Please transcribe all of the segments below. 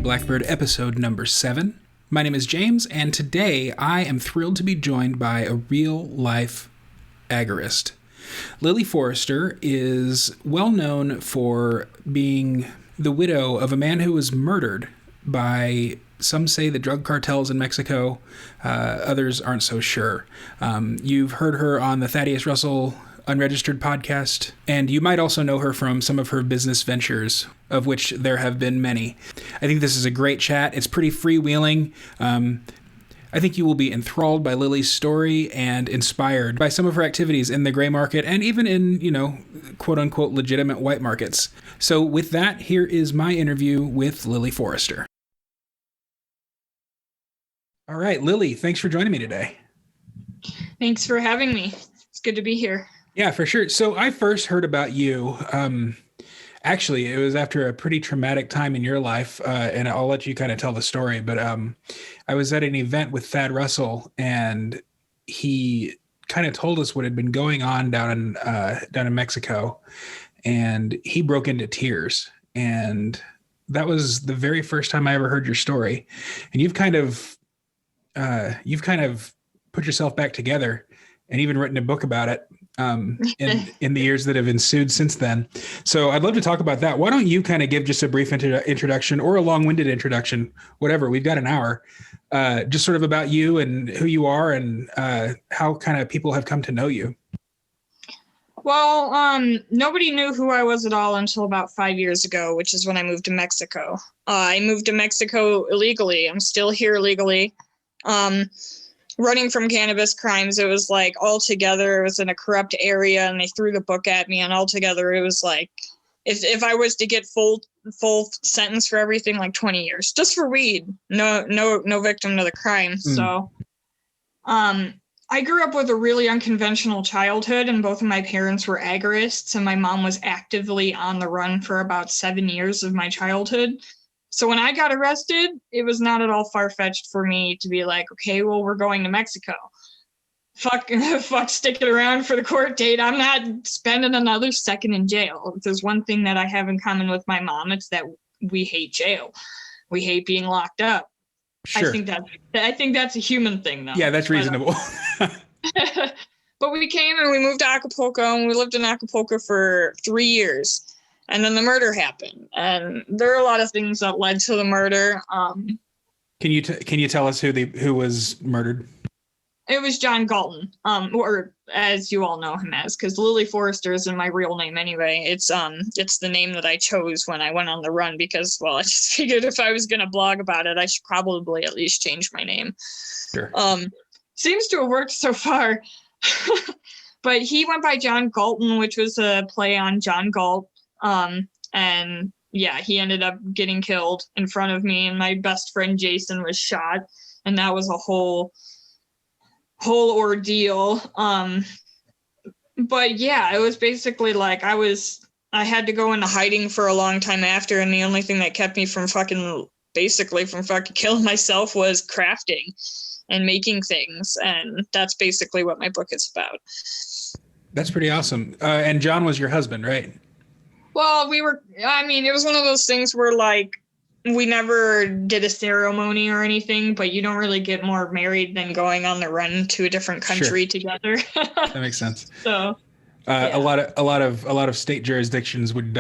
Blackbird episode number 7. My name is James, and today I am thrilled to be joined by a real-life agorist. Lily Forrester is well known for being the widow of a man who was murdered by, some say, the drug cartels in Mexico. Others aren't so sure. You've heard her on the Thaddeus Russell Unregistered podcast, and you might also know her from some of her business ventures, of which there have been many. I think this is a great chat. It's pretty freewheeling. I think you will be enthralled by Lily's story and inspired by some of her activities in the gray market and even in, quote unquote, legitimate white markets. So with that, here is my interview with Lily Forrester. All right, Lily, thanks for joining me today. Thanks for having me. It's good to be here. Yeah, for sure. So I first heard about you. Actually, it was after a pretty traumatic time in your life, and I'll let you kind of tell the story. But I was at an event with Thad Russell, and he kind of told us what had been going on down in Mexico, and he broke into tears. And that was the very first time I ever heard your story. And you've kind of put yourself back together, and even written a book about it. In the years that have ensued since then. So I'd love to talk about that. Why don't you kind of give just a brief introduction or a long-winded introduction, whatever, we've got an hour, just sort of about you and who you are and how kind of people have come to know you. Well, nobody knew who I was at all until about 5 years ago, which is when I moved to Mexico. I moved to Mexico illegally. I'm still here illegally. Running from cannabis crimes, it was like altogether, it was in a corrupt area and they threw the book at me, and altogether it was like, if I was to get full sentence for everything, like 20 years, just for weed, no victim to the crime. So, I grew up with a really unconventional childhood, and both of my parents were agorists, and my mom was actively on the run for about 7 years of my childhood. So when I got arrested, it was not at all far-fetched for me to be like, okay, well, we're going to Mexico. Fuck sticking around for the court date. I'm not spending another second in jail. If there's one thing that I have in common with my mom, it's that we hate jail. We hate being locked up. Sure. I think that's a human thing, though. Yeah, that's reasonable. But we came and we moved to Acapulco, and we lived in Acapulco for 3 years. And then the murder happened, and there are a lot of things that led to the murder. Can you tell us who was murdered? It was John Galton, or as you all know him as, because Lily Forrester isn't my real name anyway. It's the name that I chose when I went on the run because, well, I just figured if I was going to blog about it, I should probably at least change my name. Sure. Seems to have worked so far. But he went by John Galton, which was a play on John Galt. And yeah, he ended up getting killed in front of me, and my best friend Jason was shot, and that was a whole ordeal. But yeah, it was basically like I had to go into hiding for a long time after, and the only thing that kept me from fucking killing myself was crafting and making things, and that's basically what my book is about. That's pretty awesome. And John was your husband, right? Well, it was one of those things where, like, we never did a ceremony or anything, but you don't really get more married than going on the run to a different country together. That makes sense. So, yeah. a lot of state jurisdictions would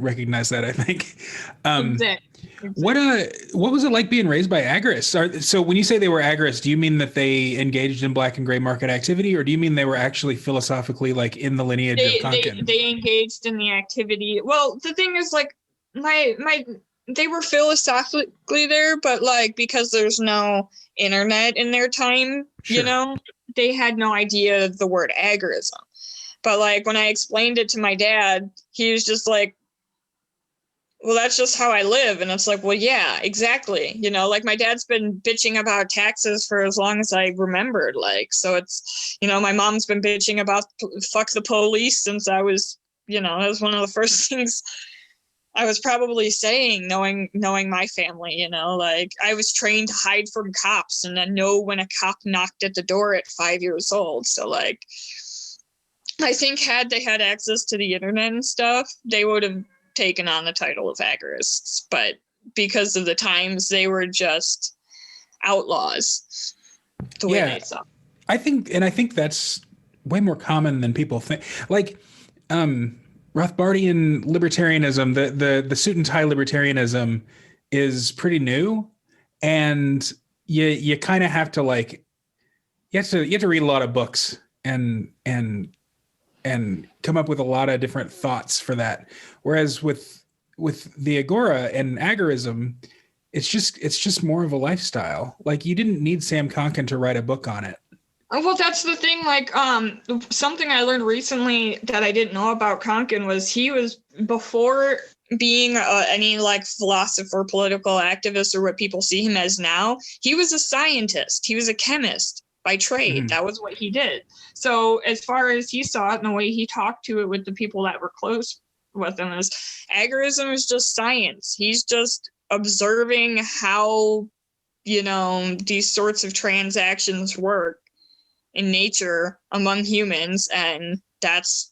recognize that, I think. Exactly. What was it like being raised by agorists? So when you say they were agorists, do you mean that they engaged in black and gray market activity, or do you mean they were actually philosophically like in the lineage of Konkin? They engaged in the activity. Well, the thing is, like, they were philosophically there, but like because there's no internet in their time, sure. They had no idea of the word agorism. But like when I explained it to my dad, he was just like, well, that's just how I live. And it's like, well, yeah, exactly. Like my dad's been bitching about taxes for as long as I remembered. Like, so it's, my mom's been bitching about fuck the police since I was, that was one of the first things I was probably saying, knowing my family, like I was trained to hide from cops and then know when a cop knocked at the door at 5 years old. So like, I think had they had access to the internet and stuff, they would have taken on the title of agorists, but because of the times, they were just outlaws the way they saw. I think that's way more common than people think. Like, Rothbardian libertarianism, the suit and tie libertarianism is pretty new, and you kind of have to like you have to read a lot of books and come up with a lot of different thoughts for that. Whereas with the agora and agorism, it's just more of a lifestyle. Like, you didn't need Sam Konkin to write a book on it. Well, that's the thing. Like, something I learned recently that I didn't know about Konkin was he was, before being any like philosopher, political activist, or what people see him as now, he was a scientist. He was a chemist by trade. Mm-hmm. That was what he did. So as far as he saw it and the way he talked to it with the people that were close with him, is agorism is just science. He's just observing how, these sorts of transactions work in nature among humans, and that's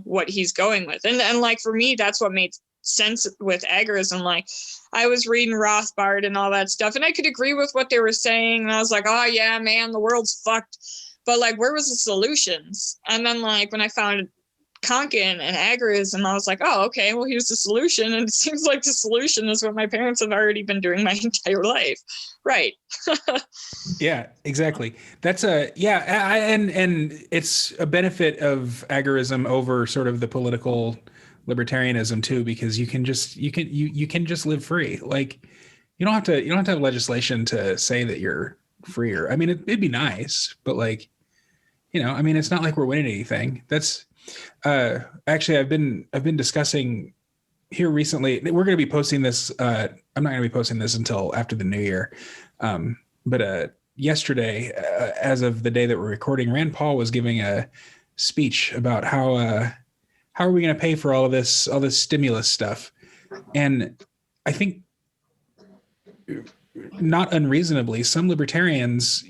what he's going with. And like, for me, that's what made sense with agorism. Like, I was reading Rothbard and all that stuff, and I could agree with what they were saying, and I was like, oh yeah, man, the world's fucked, but like, where was the solutions? And then like, when I found Konkin and agorism, I was like, oh, okay, well, here's the solution. And it seems like the solution is what my parents have already been doing my entire life. Right. Yeah, exactly. That's and it's a benefit of agorism over sort of the political libertarianism too, because you can just live free. Like, you don't have to have legislation to say that you're freer. I mean, it'd be nice, but like, I mean, it's not like we're winning anything. That's actually, I've been discussing here recently. We're going to be posting this. I'm not going to be posting this until after the new year. But yesterday, as of the day that we're recording, Rand Paul was giving a speech about how are we going to pay for all this stimulus stuff. And I think, not unreasonably, some libertarians,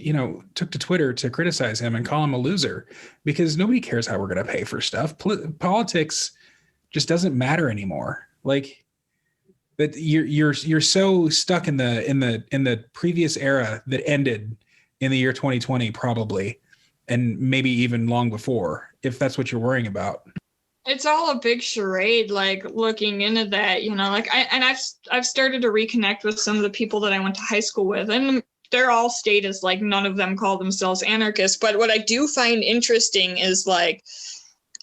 took to Twitter to criticize him and call him a loser, because nobody cares how we're going to pay for stuff. Politics just doesn't matter anymore. Like, that you're so stuck in the previous era that ended in the year 2020, probably, and maybe even long before, if that's what you're worrying about. It's all a big charade, like, looking into that, like, I've started to reconnect with some of the people that I went to high school with, and they're all statists. Like, none of them call themselves anarchists. But what I do find interesting is, like,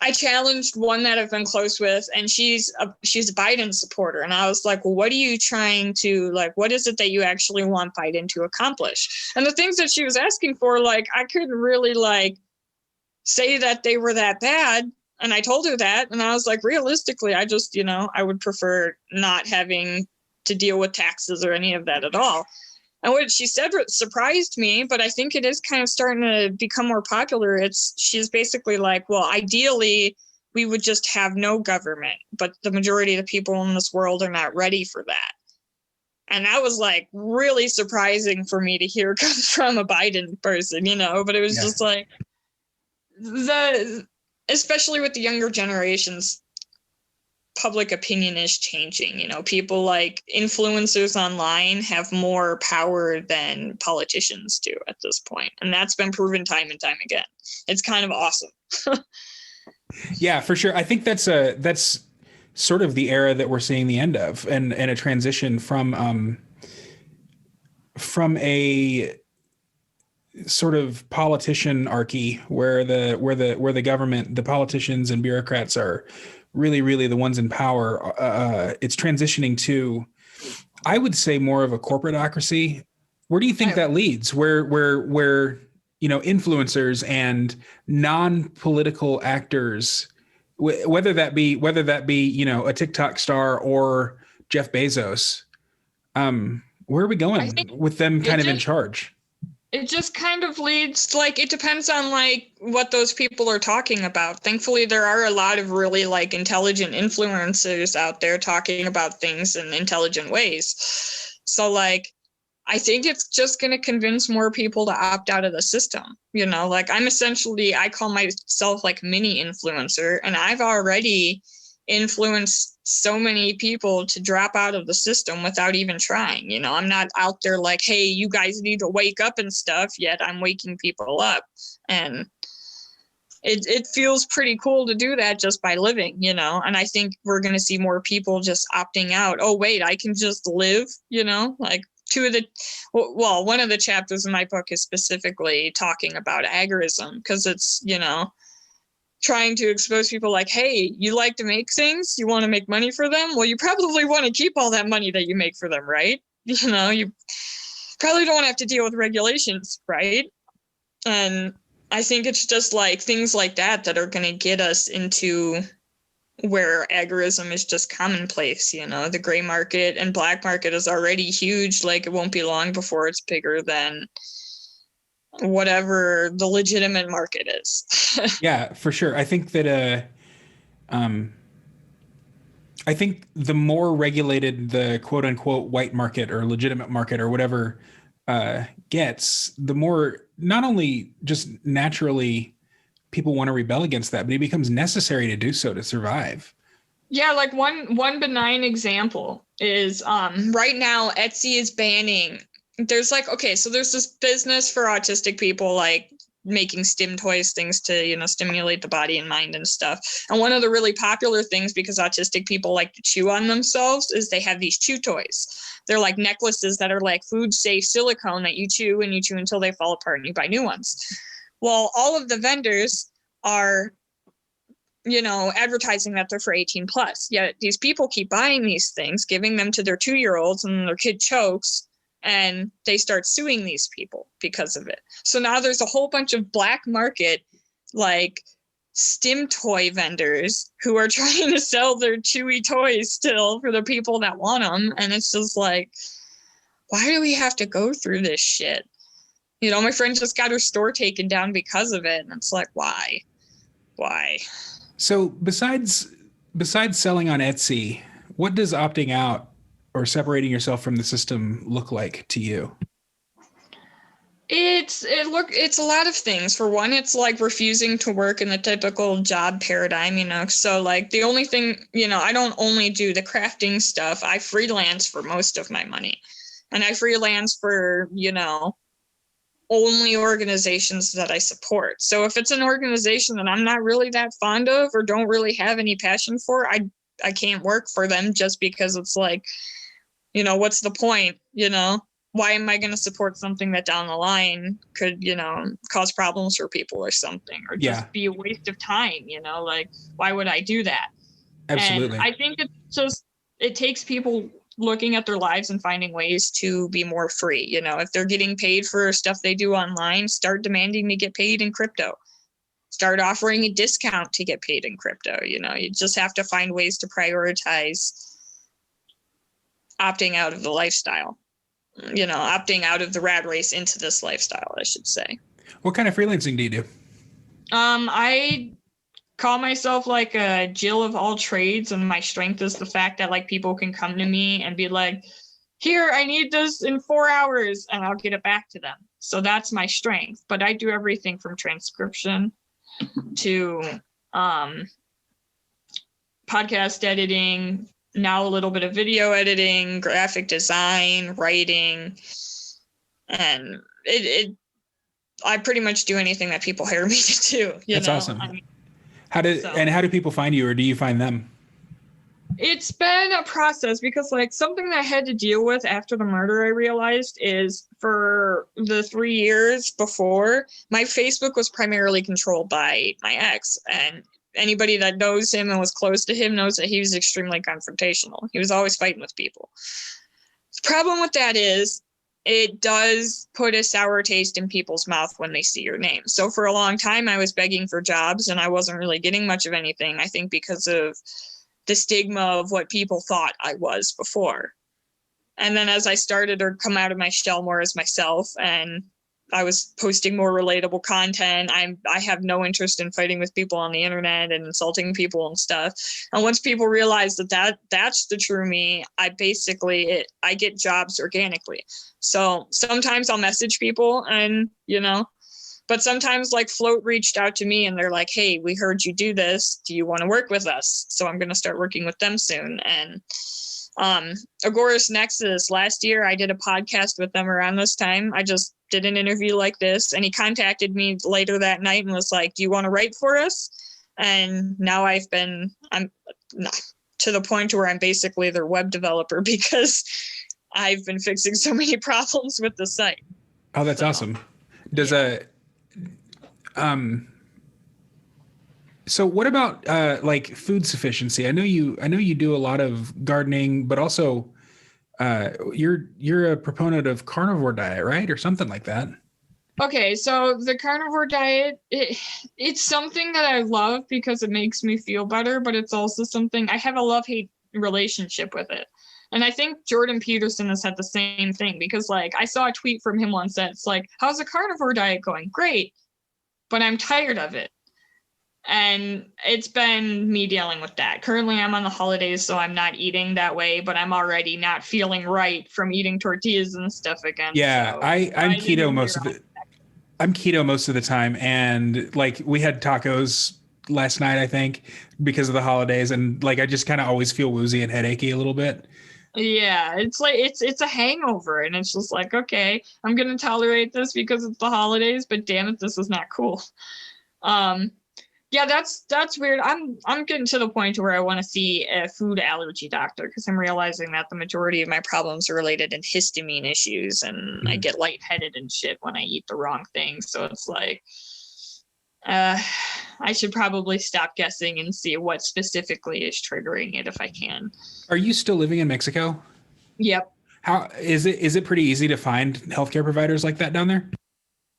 I challenged one that I've been close with, and she's a Biden supporter. And I was like, well, what are you trying to, like, what is it that you actually want Biden to accomplish? And the things that she was asking for, like, I couldn't really, like, say that they were that bad. And I told her that, and I was like, realistically, I just, I would prefer not having to deal with taxes or any of that at all. And what she said surprised me, but I think it is kind of starting to become more popular. She's basically like, well, ideally, we would just have no government, but the majority of the people in this world are not ready for that. And that was like really surprising for me to hear come from a Biden person, but it was just like, especially with the younger generations, public opinion is changing. People like influencers online have more power than politicians do at this point. And that's been proven time and time again. It's kind of awesome. Yeah, for sure. I think that's sort of the era that we're seeing the end of, and a transition from a sort of politician-archy where the government, the politicians and bureaucrats are really, really the ones in power. It's transitioning to, I would say, more of a corporatocracy. Where do you think that leads? Where influencers and non-political actors, whether that be a TikTok star or Jeff Bezos, where are we going with them kind of in charge? It just kind of leads, like, it depends on, like, what those people are talking about. Thankfully, there are a lot of really, like, intelligent influencers out there talking about things in intelligent ways. So, like, I think it's just going to convince more people to opt out of the system. Like, I call myself like mini influencer, and I've already influence so many people to drop out of the system without even trying. You know, I'm not out there like, hey, you guys need to wake up and stuff, yet I'm waking people up. And it feels pretty cool to do that just by living, you know. And I think we're going to see more people just opting out. Oh, wait, I can just live, you know, like one of the chapters in my book is specifically talking about agorism, because it's, you know, trying to expose people like, hey, you like to make things, you want to make money for them, well, you probably want to keep all that money that you make for them, right? You know, you probably don't want to have to deal with regulations, right? And I think it's just like things like that are going to get us into where agorism is just commonplace. You know, the gray market and black market is already huge. Like, it won't be long before it's bigger than whatever the legitimate market is. Yeah, for sure. I think that I think the more regulated the quote unquote white market or legitimate market or whatever gets, the more not only just naturally people want to rebel against that, but it becomes necessary to do so to survive. Yeah, like one benign example is right now Etsy is banning. There's like, okay, so there's this business for autistic people, like making stim toys, things to, you know, stimulate the body and mind and stuff. And one of the really popular things, because autistic people like to chew on themselves, is they have these chew toys. They're like necklaces that are like food safe silicone that you chew and you chew until they fall apart and you buy new ones. Well, all of the vendors are, you know, advertising that they're for 18 plus. Yet these people keep buying these things, giving them to their 2-year-olds, and their kid chokes, and they start suing these people because of it. So now there's a whole bunch of black market, like stim toy vendors who are trying to sell their chewy toys still for the people that want them. And it's just like, why do we have to go through this shit? You know, my friend just got her store taken down because of it. And it's like, why? So besides selling on Etsy, what does opting out or separating yourself from the system look like to you? It's a lot of things. For one, it's like refusing to work in the typical job paradigm, you know. So like the only thing, you know, I don't only do the crafting stuff. I freelance for most of my money. And I freelance for, you know, only organizations that I support. So if it's an organization that I'm not really that fond of or don't really have any passion for, I can't work for them, just because it's like, you know, what's the point? You know, why am I going to support something that down the line could, you know, cause problems for people or something, or just be a waste of time? You know, like, why would I do that? Absolutely. And I think it takes people looking at their lives and finding ways to be more free. You know, if they're getting paid for stuff they do online, start demanding to get paid in crypto. Start offering a discount to get paid in crypto. You know, you just have to find ways to prioritize opting out of the lifestyle, you know, opting out of the rat race into this lifestyle, I should say. What kind of freelancing do you do? I call myself like a Jill of all trades, and my strength is the fact that like people can come to me and be like, here, I need this in 4 hours, and I'll get it back to them. So that's my strength. But I do everything from transcription to podcast editing, now a little bit of video editing, graphic design, writing, and I pretty much do anything that people hire me to do. That's know? awesome. I mean, how do people find you, or do you find them? It's been a process, because like something that I had to deal with after the murder, I realized, is for the 3 years before, my Facebook was primarily controlled by my ex, and anybody that knows him and was close to him knows that he was extremely confrontational. He was always fighting with people. The problem with that is it does put a sour taste in people's mouth when they see your name. So for a long time, I was begging for jobs and I wasn't really getting much of anything, I think because of the stigma of what people thought I was before. And then as I started to come out of my shell more as myself, and I was posting more relatable content, I have no interest in fighting with people on the internet and insulting people and stuff. And once people realize that's the true me, I get jobs organically. So sometimes I'll message people and, you know, But sometimes like Float reached out to me and they're like, hey, we heard you do this. Do you want to work with us? So I'm going to start working with them soon. And Agorist Nexus, last year I did a podcast with them around this time. I just did an interview like this, and he contacted me later that night and was like, do you want to write for us? And now I'm to the point where I'm basically their web developer because I've been fixing so many problems with the site. Oh, that's awesome. So what about like food sufficiency? I know you do a lot of gardening, but also you're a proponent of carnivore diet, right? Or something like that. Okay, so the carnivore diet, it's something that I love because it makes me feel better, but it's also something I have a love-hate relationship with it. And I think Jordan Peterson has had the same thing because like I saw a tweet from him once that's like, how's the carnivore diet going? Great, but I'm tired of it. And it's been me dealing with that. Currently, I'm on the holidays, so I'm not eating that way, but I'm already not feeling right from eating tortillas and stuff again. Yeah, so I'm keto most of the time, and like we had tacos last night, I think, because of the holidays, and like I just kind of always feel woozy and headachy a little bit. Yeah, it's like it's a hangover, and it's just like, okay, I'm gonna tolerate this because it's the holidays, but damn it, this is not cool. Yeah, that's weird. I'm getting to the point where I want to see a food allergy doctor because I'm realizing that the majority of my problems are related in histamine issues, and I get lightheaded and shit when I eat the wrong thing. So it's like, I should probably stop guessing and see what specifically is triggering it if I can. Are you still living in Mexico? Yep. How is it? Is it pretty easy to find healthcare providers like that down there?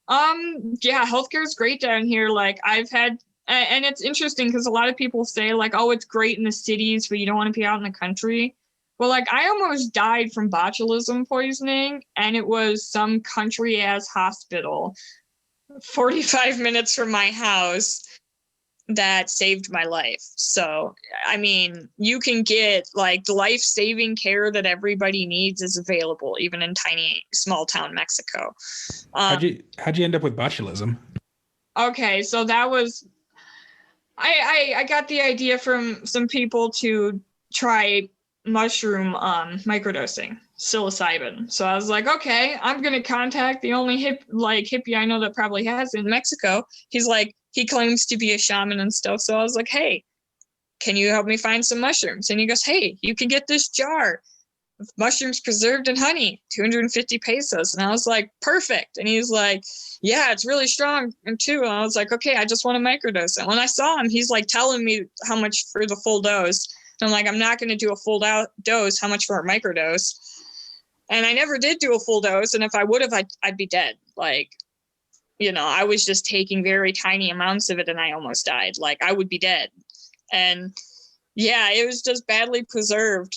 Yeah, healthcare is great down here. Like I've had. And it's interesting because a lot of people say like, oh, it's great in the cities, but you don't want to be out in the country. Well, like I almost died from botulism poisoning, and it was some country ass hospital 45 minutes from my house that saved my life. So, I mean, you can get like the life-saving care that everybody needs is available, even in tiny, small town Mexico. How'd you end up with botulism? Okay, so that was I got the idea from some people to try mushroom microdosing psilocybin. So I was like, okay, I'm gonna contact the only hippie I know that probably has in Mexico. He's like, he claims to be a shaman and stuff. So I was like, hey, can you help me find some mushrooms? And he goes, hey, you can get this jar of mushrooms preserved in honey, 250 pesos. And I was like, perfect. And he's like, yeah, it's really strong too. And I was like, okay, I just want to microdose. And when I saw him, he's like telling me how much for the full dose. And I'm like, I'm not going to do a full dose. How much for a microdose? And I never did do a full dose. And if I would have, I'd be dead. Like, you know, I was just taking very tiny amounts of it and I almost died. Like I would be dead. And yeah, it was just badly preserved.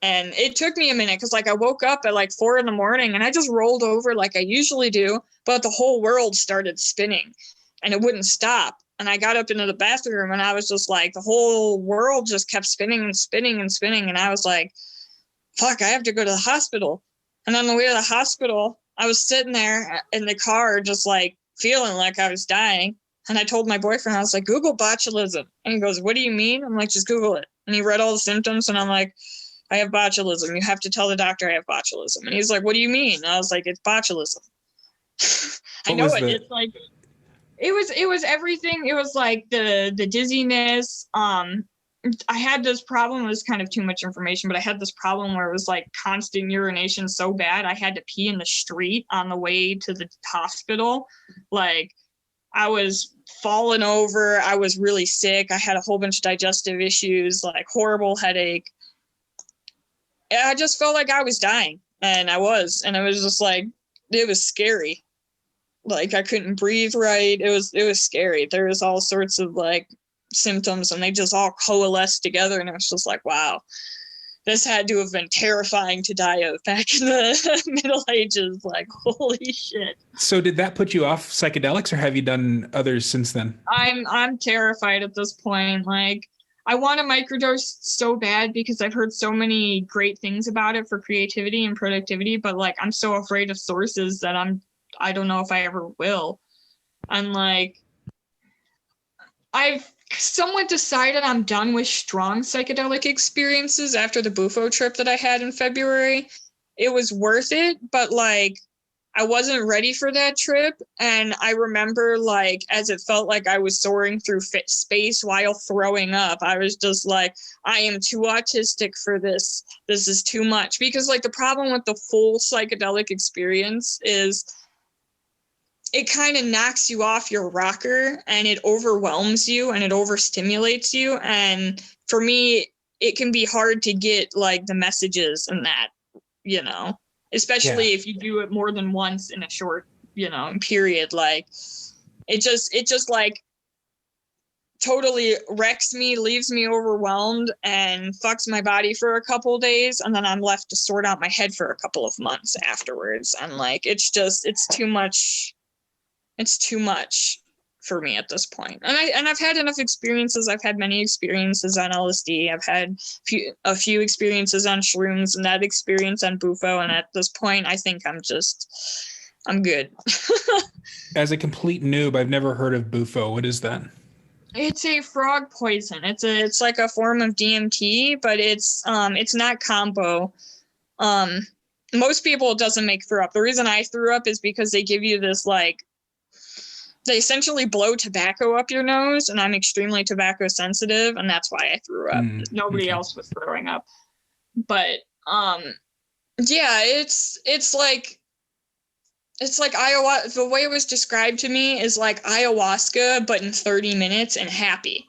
And it took me a minute because like I woke up at like 4 a.m. and I just rolled over like I usually do, but the whole world started spinning and it wouldn't stop. And I got up into the bathroom and I was just like, the whole world just kept spinning and spinning and spinning. And I was like, fuck, I have to go to the hospital. And on the way to the hospital, I was sitting there in the car just like feeling like I was dying. And I told my boyfriend, I was like, Google botulism. And he goes, what do you mean? I'm like, just Google it. And he read all the symptoms and I'm like, I have botulism. You have to tell the doctor I have botulism. And he's like, what do you mean? And I was like, it's botulism. I know it. It's like, it was everything. It was like the dizziness. I had this problem. It was kind of too much information, but I had this problem where it was like constant urination so bad I had to pee in the street on the way to the hospital. Like I was falling over. I was really sick. I had a whole bunch of digestive issues, like horrible headache. I just felt like I was dying, and I was, and it was just like, it was scary. Like I couldn't breathe right. It was scary. There was all sorts of like symptoms and they just all coalesced together. And it was just like, wow, this had to have been terrifying to die of back in the Middle Ages. Like, holy shit. So did that put you off psychedelics or have you done others since then? I'm terrified at this point. Like I want to microdose so bad because I've heard so many great things about it for creativity and productivity, but like I'm so afraid of sources that I'm I don't know if I ever will. And like, I've somewhat decided I'm done with strong psychedelic experiences after the Bufo trip that I had in February. It was worth it, but like, I wasn't ready for that trip. And I remember, like, as it felt like I was soaring through space while throwing up, I was just like, I am too autistic for this. This is too much. Because, like, the problem with the full psychedelic experience is it kind of knocks you off your rocker and it overwhelms you and it overstimulates you. And for me, it can be hard to get, like, the messages in that, you know, especially if you do it more than once in a short, you know, period. Like, it just like totally wrecks me, leaves me overwhelmed, and fucks my body for a couple of days, and then I'm left to sort out my head for a couple of months afterwards. And like, it's too much. It's too much for me at this point. And I've had enough experiences. I've had many experiences on LSD. I've had a few experiences on shrooms, and that experience on Bufo. And at this point, I think I'm good. As a complete noob, I've never heard of Bufo. What is that? It's a frog poison. It's like a form of DMT, but it's not combo. Most people, it doesn't make throw up. The reason I threw up is because they give you this, like, they essentially blow tobacco up your nose, and I'm extremely tobacco sensitive, and that's why I threw up. Nobody else was throwing up. But yeah, it's like ayahuasca. The way it was described to me is like ayahuasca, but in 30 minutes and happy.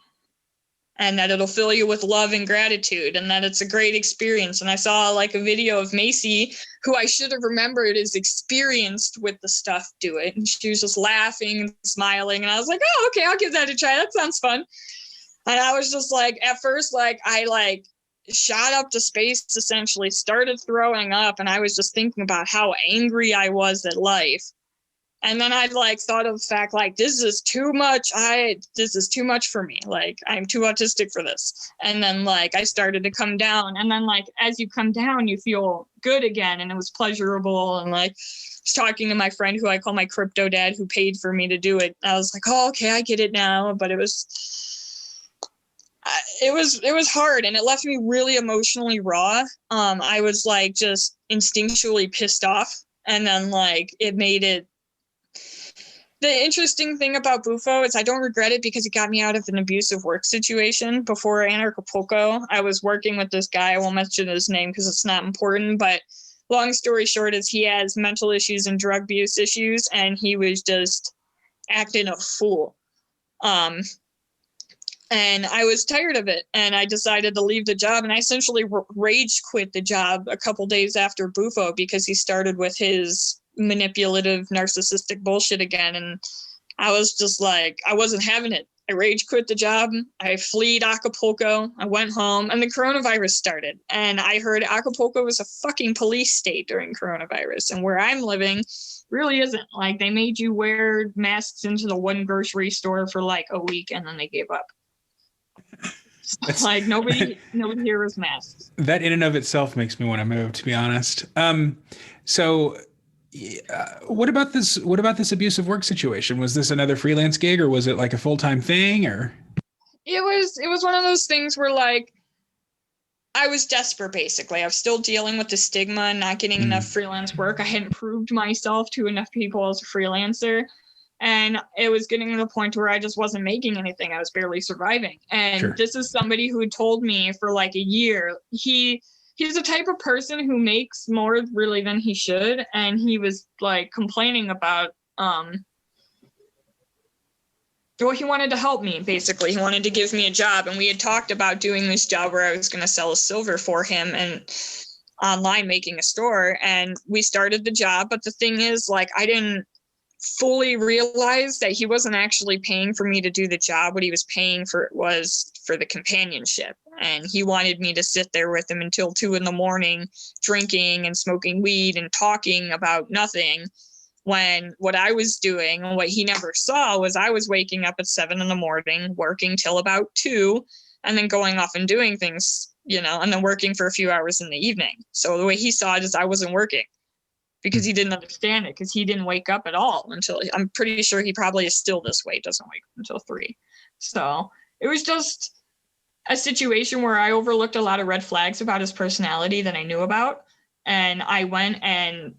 And that it'll fill you with love and gratitude, and that it's a great experience. And I saw like a video of Macy, who I should have remembered is experienced with the stuff, do it. And she was just laughing and smiling. And I was like, oh, okay, I'll give that a try. That sounds fun. And I was just like, at first, like, I like shot up to space, essentially started throwing up. And I was just thinking about how angry I was at life. And then I like thought of the fact, like, this is too much. This is too much for me. Like, I'm too autistic for this. And then like I started to come down. And then like as you come down, you feel good again. And it was pleasurable. And like I was talking to my friend who I call my crypto dad, who paid for me to do it. I was like, oh, okay, I get it now. But it was hard, and it left me really emotionally raw. I was like just instinctually pissed off. And then like it made it. The interesting thing about Bufo is I don't regret it because it got me out of an abusive work situation. Before Acapulco, I was working with this guy. I won't mention his name because it's not important, but long story short is he has mental issues and drug abuse issues, and he was just acting a fool. And I was tired of it, and I decided to leave the job, and I essentially rage quit the job a couple days after Bufo because he started with his manipulative, narcissistic bullshit again. And I was just like, I wasn't having it. I rage quit the job. I fled Acapulco. I went home, and the coronavirus started. And I heard Acapulco was a fucking police state during coronavirus. And where I'm living really isn't. Like, they made you wear masks into the one grocery store for like a week, and then they gave up. Like nobody here wears masks. That in and of itself makes me want to move, to be honest. So what about this abusive work situation? Was this another freelance gig, or was it like a full-time thing? Or it was one of those things where like I was desperate. Basically, I was still dealing with the stigma and not getting enough freelance work. I hadn't proved myself to enough people as a freelancer, and it was getting to the point where I just wasn't making anything. I was barely surviving. And This is somebody who had told me for like a year. He's the type of person who makes more really than he should. And he was like complaining about, well, he wanted to help me, basically. He wanted to give me a job. And we had talked about doing this job where I was going to sell a silver for him and online making a store. And we started the job. But the thing is, like, I didn't fully realize that he wasn't actually paying for me to do the job. What he was paying for was for the companionship. And he wanted me to sit there with him until 2 a.m, drinking and smoking weed and talking about nothing. When what I was doing and what he never saw was I was waking up at 7 a.m, working till about 2, and then going off and doing things, you know, and then working for a few hours in the evening. So the way he saw it is I wasn't working. because he didn't understand it, because he didn't wake up at all until, I'm pretty sure he probably is still this way, doesn't wake up until 3. So it was just a situation where I overlooked a lot of red flags about his personality that I knew about. And I went, and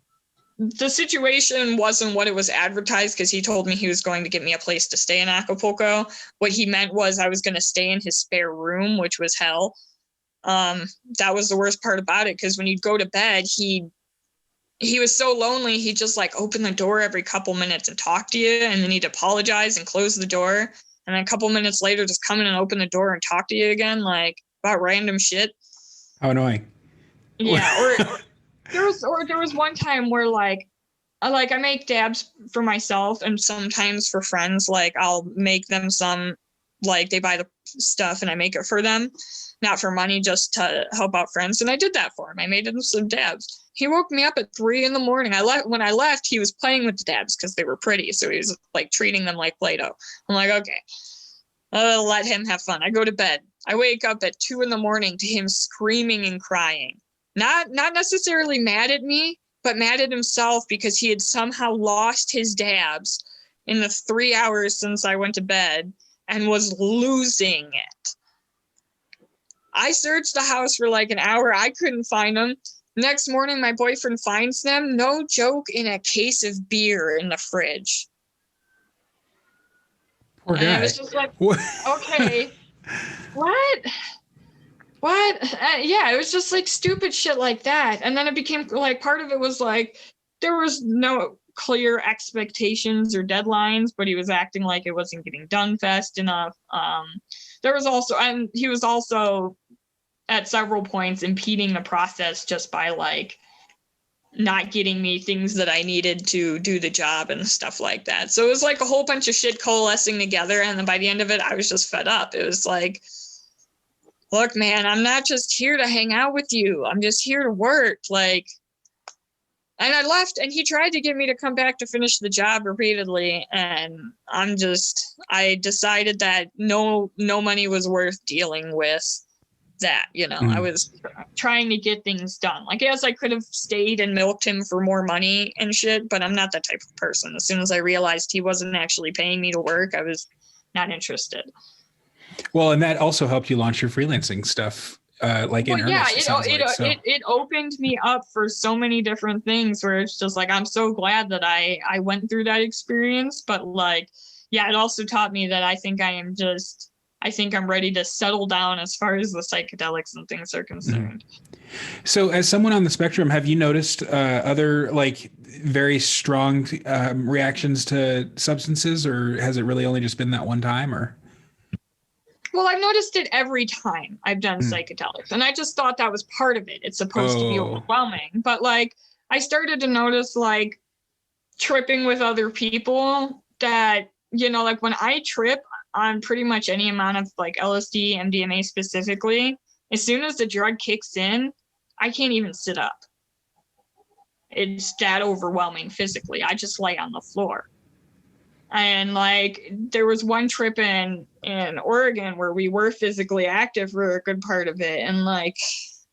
the situation wasn't what it was advertised, because he told me he was going to get me a place to stay in Acapulco. What he meant was I was going to stay in his spare room, which was hell. That was the worst part about it, because when you'd go to bed, he was so lonely, he'd just like open the door every couple minutes and talk to you, and then he'd apologize and close the door, and then a couple minutes later just come in and open the door and talk to you again, like about random shit. How annoying. Yeah. There was one time where like I make dabs for myself and sometimes for friends. Like I'll make them some, like they buy the stuff and I make it for them, not for money, just to help out friends. And I did that for him. I made him some dabs. He woke me up at 3 a.m. When I left, he was playing with the dabs because they were pretty. So he was like treating them like Play-Doh. I'm like, okay, I'll let him have fun. I go to bed. I wake up at 2 a.m. to him screaming and crying. Not necessarily mad at me, but mad at himself because he had somehow lost his dabs in the 3 hours since I went to bed and was losing it. I searched the house for like an hour. I couldn't find them. Next morning, my boyfriend finds them, no joke, in a case of beer in the fridge. Poor guy. And I was just like, okay, what? Yeah, it was just like stupid shit like that. And then it became like, part of it was like, there was no clear expectations or deadlines, but he was acting like it wasn't getting done fast enough. There was also, and he was also at several points impeding the process just by like not getting me things that I needed to do the job and stuff like that. So it was like a whole bunch of shit coalescing together. And then by the end of it, I was just fed up. It was like, look, man, I'm not just here to hang out with you. I'm just here to work. Like, and I left, and he tried to get me to come back to finish the job repeatedly. And I decided that no money was worth dealing with that. You know, I was trying to get things done. Like, yes, I could have stayed and milked him for more money and shit, but I'm not that type of person. As soon as I realized he wasn't actually paying me to work, I was not interested. Well, and that also helped you launch your freelancing stuff. It opened me up for so many different things where it's just like, I'm so glad that I went through that experience. But like, yeah, it also taught me that I think I'm ready to settle down as far as the psychedelics and things are concerned. So as someone on the spectrum, have you noticed other like very strong reactions to substances, or has it really only just been that one time? Or well, I've noticed it every time I've done psychedelics, and I just thought that was part of it. It's supposed to be overwhelming, but like I started to notice like tripping with other people that, you know, like when I trip on pretty much any amount of like LSD, MDMA specifically, as soon as the drug kicks in, I can't even sit up. It's that overwhelming physically. I just lay on the floor. And like there was one trip in Oregon where we were physically active for a good part of it. And like,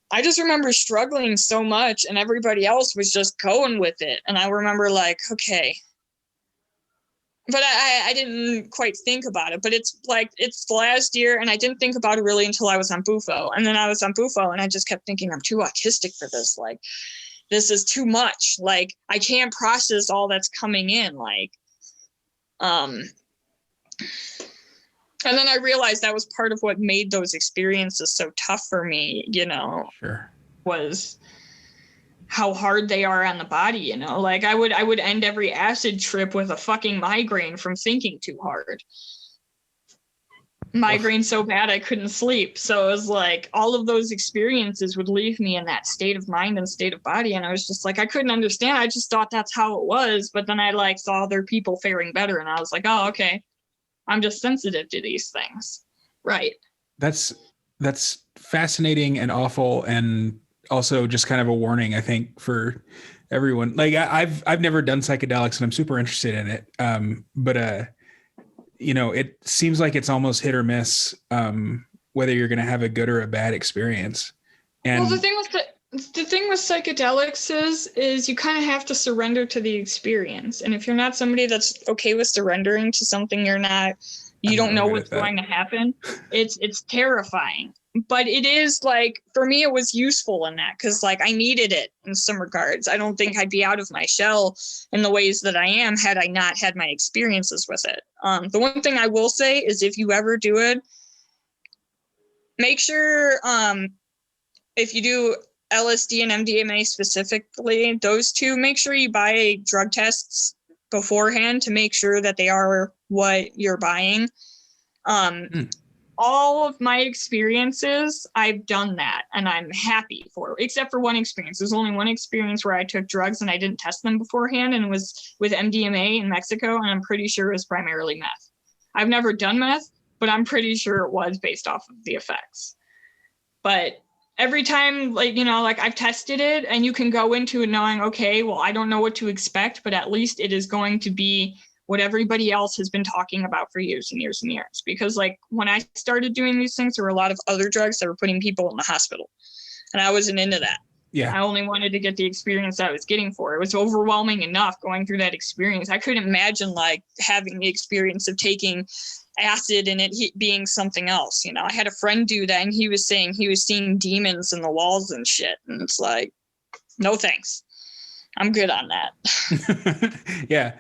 I just remember struggling so much and everybody else was just going with it. And I remember like, okay. But I didn't quite think about it. But it's the last year and I didn't think about it really until I was on Bufo. And then I was on Bufo and I just kept thinking, I'm too autistic for this. Like, this is too much. Like, I can't process all that's coming in. Like, and then I realized that was part of what made those experiences so tough for me, you know, was how hard they are on the body, you know, like I would end every acid trip with a fucking migraine from thinking too hard. Migraine so bad I couldn't sleep. So it was like all of those experiences would leave me in that state of mind and state of body. And I was just like, I couldn't understand. I just thought that's how it was. But then I like saw other people faring better. And I was like, oh, okay. I'm just sensitive to these things. Right. That's fascinating and awful. And also just kind of a warning, I think, for everyone. Like I've never done psychedelics and I'm super interested in it. But you know, it seems like it's almost hit or miss, whether you're going to have a good or a bad experience. And well, the thing with The thing with psychedelics is you kind of have to surrender to the experience. And if you're not somebody that's okay with surrendering to something you I'm don't not real know good what's at that. going to happen, it's terrifying. But it is like, for me, it was useful in that because like I needed it in some regards. I don't think I'd be out of my shell in the ways that I am had I not had my experiences with it. The one thing I will say is if you ever do it, make sure if you do LSD and MDMA specifically, those two, make sure you buy drug tests beforehand to make sure that they are what you're buying. All of my experiences, I've done that and I'm happy for it, except for one experience. There's only one experience where I took drugs and I didn't test them beforehand, and it was with MDMA in Mexico, and I'm pretty sure it was primarily meth. I've never done meth, but I'm pretty sure it was based off of the effects. But every time, like, you know, like I've tested it and you can go into it knowing, okay, well, I don't know what to expect, but at least it is going to be what everybody else has been talking about for years and years and years. Because like when I started doing these things, there were a lot of other drugs that were putting people in the hospital. And I wasn't into that. Yeah. I only wanted to get the experience I was getting for it. It was overwhelming enough going through that experience. I couldn't imagine like having the experience of taking acid and it being something else. You know, I had a friend do that and he was saying he was seeing demons in the walls and shit. And it's like, no thanks. I'm good on that. Yeah.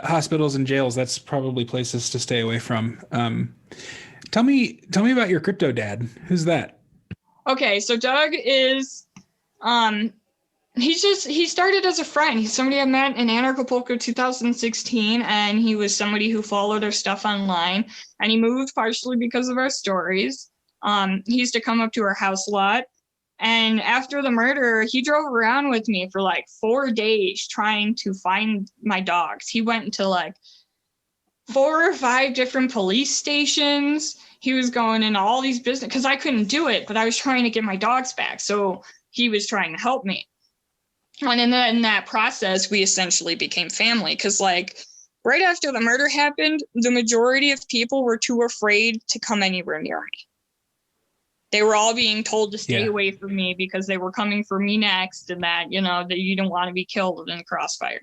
Hospitals and jails, that's probably places to stay away from. Tell me about your crypto dad. Who's that? Okay, so Doug is he started as a friend. He's somebody I met in Acapulco 2016, and he was somebody who followed our stuff online, and he moved partially because of our stories. He used to come up to our house a lot. And after the murder, he drove around with me for like 4 days trying to find my dogs. He went to like 4 or 5 different police stations. He was going in all these business because I couldn't do it, but I was trying to get my dogs back. So he was trying to help me. And in that process, we essentially became family because like right after the murder happened, the majority of people were too afraid to come anywhere near me. They were all being told to stay away from me because they were coming for me next, and that, you know, that you don't want to be killed in a crossfire.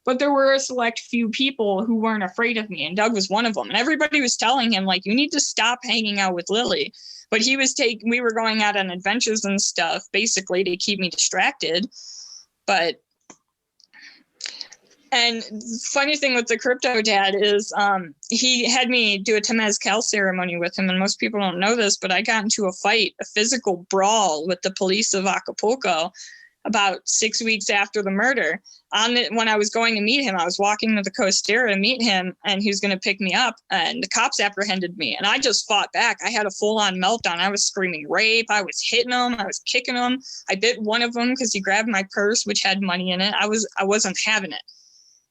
But there were a select few people who weren't afraid of me, and Doug was one of them. And everybody was telling him, like, you need to stop hanging out with Lily. But we were going out on adventures and stuff, basically to keep me distracted. And funny thing with the crypto dad is he had me do a Temazcal ceremony with him. And most people don't know this, but I got into a physical brawl with the police of Acapulco about 6 weeks after the murder. When I was going to meet him, I was walking to the Costera to meet him, and he was going to pick me up, and the cops apprehended me. And I just fought back. I had a full-on meltdown. I was screaming rape. I was hitting him. I was kicking him. I bit one of them because he grabbed my purse, which had money in it. I wasn't having it.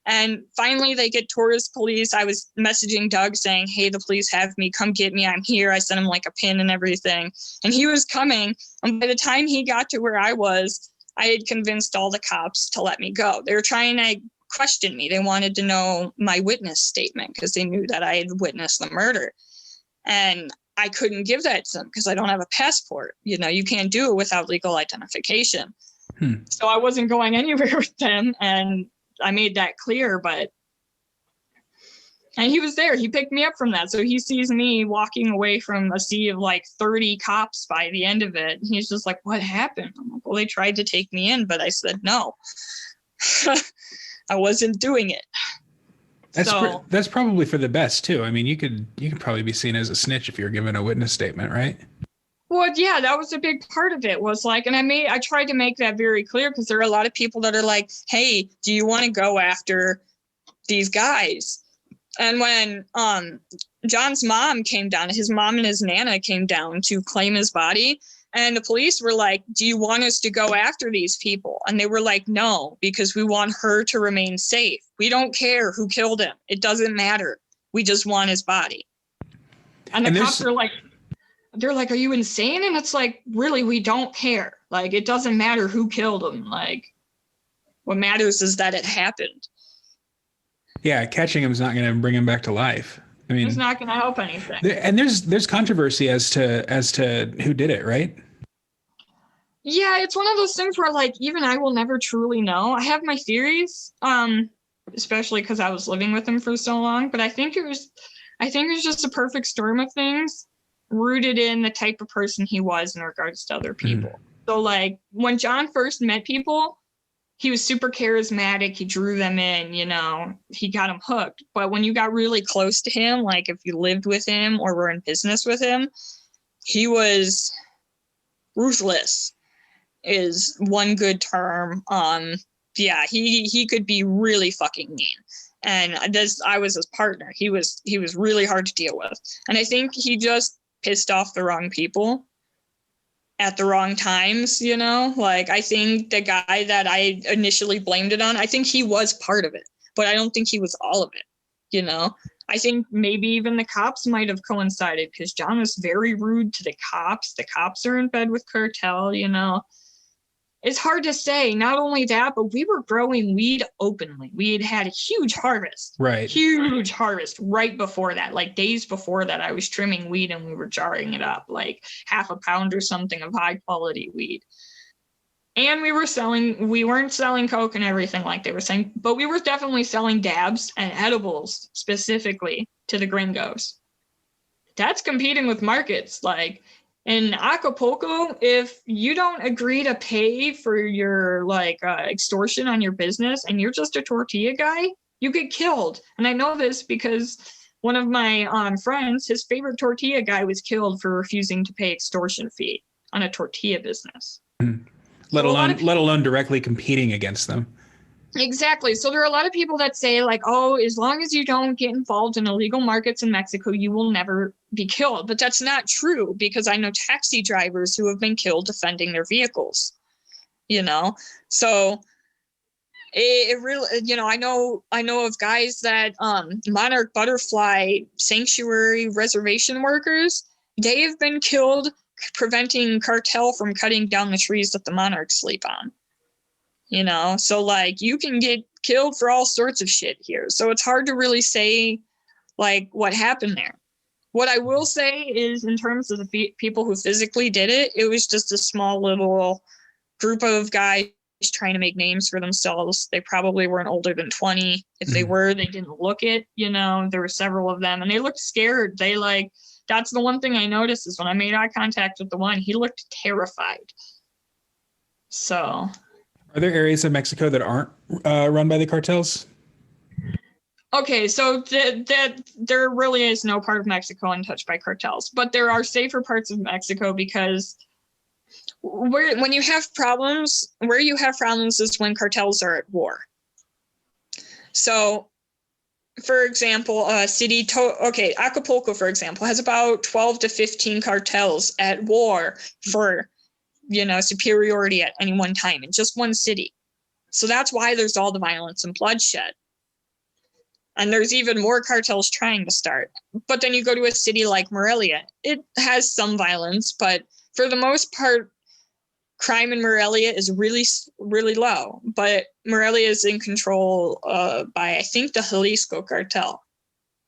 And finally, they get tourist police. I was messaging Doug saying, hey, the police have me. Come get me. I'm here. I sent him like a pin and everything. And he was coming. And by the time he got to where I was, I had convinced all the cops to let me go. They were trying to question me. They wanted to know my witness statement because they knew that I had witnessed the murder. And I couldn't give that to them because I don't have a passport. You know, you can't do it without legal identification. So I wasn't going anywhere with them. And I made that clear, and he was there. He picked me up from that. So he sees me walking away from a sea of like 30 cops by the end of it. He's just like, what happened? I'm like, well, they tried to take me in, but I said, no, I wasn't doing it. That's probably for the best too. I mean, you could probably be seen as a snitch if you're given a witness statement, right? Well, yeah, that was a big part of it was like, and I tried to make that very clear because there are a lot of people that are like, hey, do you want to go after these guys? And when John's mom came down, his mom and his nana came down to claim his body, and the police were like, do you want us to go after these people? And they were like, no, because we want her to remain safe. We don't care who killed him. It doesn't matter. We just want his body. And the cops are like, they're like, are you insane? And it's like, really, we don't care. Like, it doesn't matter who killed him. Like, what matters is that it happened. Yeah, catching him is not going to bring him back to life. I mean, it's not going to help anything. And there's controversy as to who did it, right? Yeah, it's one of those things where like even I will never truly know. I have my theories, especially because I was living with him for so long, but I think it was just a perfect storm of things rooted in the type of person he was in regards to other people. So like when John first met people, he was super charismatic. He drew them in, you know, he got them hooked. But when you got really close to him, like if you lived with him or were in business with him, he was ruthless is one good term. Yeah, he could be really fucking mean. And this, I was his partner. He was really hard to deal with. And I think he just pissed off the wrong people at the wrong times, you know? Like, I think the guy that I initially blamed it on, I think he was part of it, but I don't think he was all of it, you know? I think maybe even the cops might have coincided because John was very rude to the cops. The cops are in bed with cartel, you know? It's hard to say. Not only that, but we were growing weed openly. We had had a huge harvest. Right. Huge harvest right before that. Like days before that, I was trimming weed and we were jarring it up, like half a pound or something of high quality weed. And we weren't selling coke and everything like they were saying, but we were definitely selling dabs and edibles specifically to the gringos. That's competing with markets. Like in Acapulco, if you don't agree to pay for your extortion on your business and you're just a tortilla guy, you get killed. And I know this because one of my friends, his favorite tortilla guy was killed for refusing to pay extortion fee on a tortilla business. Let alone directly competing against them. Exactly. So there are a lot of people that say like, oh, as long as you don't get involved in illegal markets in Mexico, you will never be killed. But that's not true because I know taxi drivers who have been killed defending their vehicles, you know? So it really, you know, I know of guys that monarch butterfly sanctuary reservation workers, they have been killed preventing cartel from cutting down the trees that the monarchs sleep on. You know, so like you can get killed for all sorts of shit here. So it's hard to really say like what happened there. What I will say is in terms of the people who physically did it, it was just a small little group of guys trying to make names for themselves. They probably weren't older than 20. If they were, they didn't look it, you know, there were several of them and they looked scared. They like, that's the one thing I noticed is when I made eye contact with the one, he looked terrified. So are there areas of Mexico that aren't run by the cartels? Okay, so there really is no part of Mexico untouched by cartels, but there are safer parts of Mexico because when you have problems, where you have problems is when cartels are at war. So, for example, Acapulco, for example, has about 12 to 15 cartels at war for, you know, superiority at any one time in just one city. So that's why there's all the violence and bloodshed. And there's even more cartels trying to start. But then you go to a city like Morelia. It has some violence, but for the most part, crime in Morelia is really, really low. But Morelia is in control by, I think, the Jalisco cartel.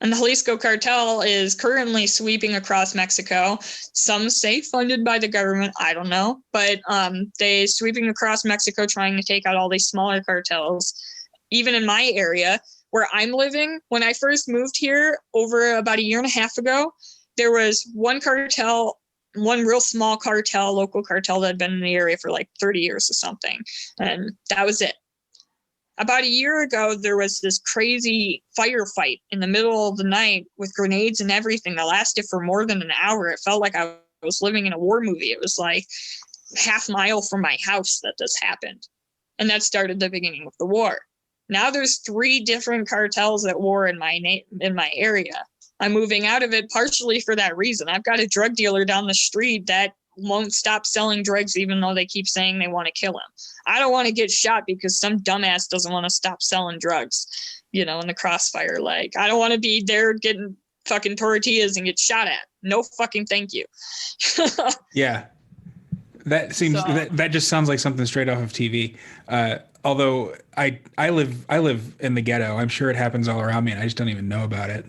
And the Jalisco cartel is currently sweeping across Mexico. Some say funded by the government. I don't know. But they sweeping across Mexico trying to take out all these smaller cartels. Even in my area, where I'm living, when I first moved here over about a year and a half ago, there was one cartel, one real small cartel, local cartel that had been in the area for like 30 years or something. And that was it. About a year ago, there was this crazy firefight in the middle of the night with grenades and everything that lasted for more than an hour. It felt like I was living in a war movie. It was like half mile from my house that this happened. And that started the beginning of the war. Now there's 3 different cartels at war in my area. I'm moving out of it partially for that reason. I've got a drug dealer down the street that won't stop selling drugs even though they keep saying they want to kill him. I don't want to get shot because some dumbass doesn't want to stop selling drugs, you know, in the crossfire. Like, I don't want to be there getting fucking tortillas and get shot at. No fucking thank you. Yeah. That seems that just sounds like something straight off of TV. Although I live in the ghetto. I'm sure it happens all around me and I just don't even know about it.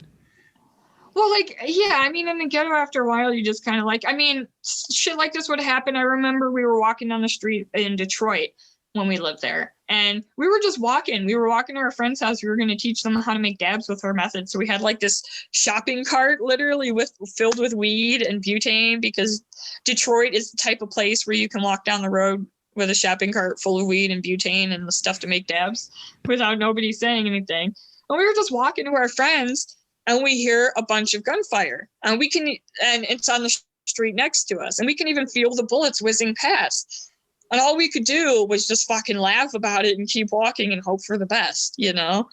Well, like, yeah, I mean, in the ghetto, after a while, you just kind of like, I mean, shit like this would happen. I remember we were walking down the street in Detroit when we lived there, and we were just walking. We were walking to our friend's house. We were going to teach them how to make dabs with our method. So we had like this shopping cart literally filled with weed and butane, because Detroit is the type of place where you can walk down the road with a shopping cart full of weed and butane and the stuff to make dabs without nobody saying anything. And we were just walking to our friends, and we hear a bunch of gunfire, and it's on the street next to us, and we can even feel the bullets whizzing past. And all we could do was just fucking laugh about it and keep walking and hope for the best, you know?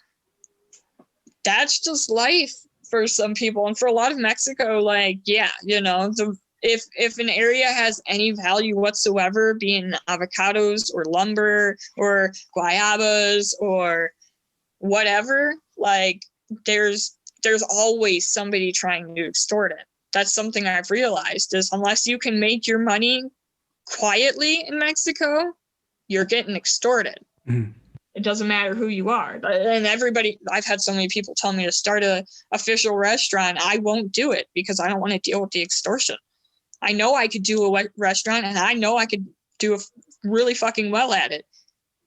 That's just life for some people. And for a lot of Mexico, like, yeah, you know, if an area has any value whatsoever, being avocados or lumber or guayabas or whatever, like, there's always somebody trying to extort it. That's something I've realized, is unless you can make your money quietly in Mexico, you're getting extorted. Mm. It doesn't matter who you are. And I've had so many people tell me to start a official restaurant. I won't do it because I don't want to deal with the extortion. I know I could do a restaurant, and I know I could do really fucking well at it,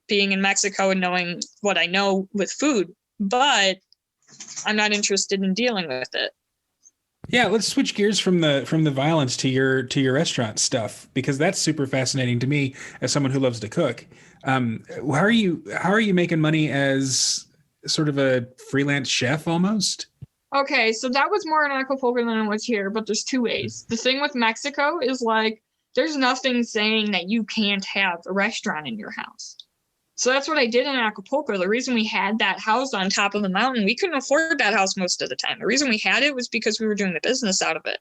being in Mexico and knowing what I know with food, but I'm not interested in dealing with it. Yeah, let's switch gears from the violence to your restaurant stuff, because that's super fascinating to me as someone who loves to cook. How are you making money as sort of a freelance chef almost? Okay, so that was more in Acapulco than it was here, but there's two ways. The thing with Mexico is, like, there's nothing saying that you can't have a restaurant in your house. So that's what I did in Acapulco. The reason we had that house on top of the mountain, we couldn't afford that house most of the time. The reason we had it was because we were doing the business out of it.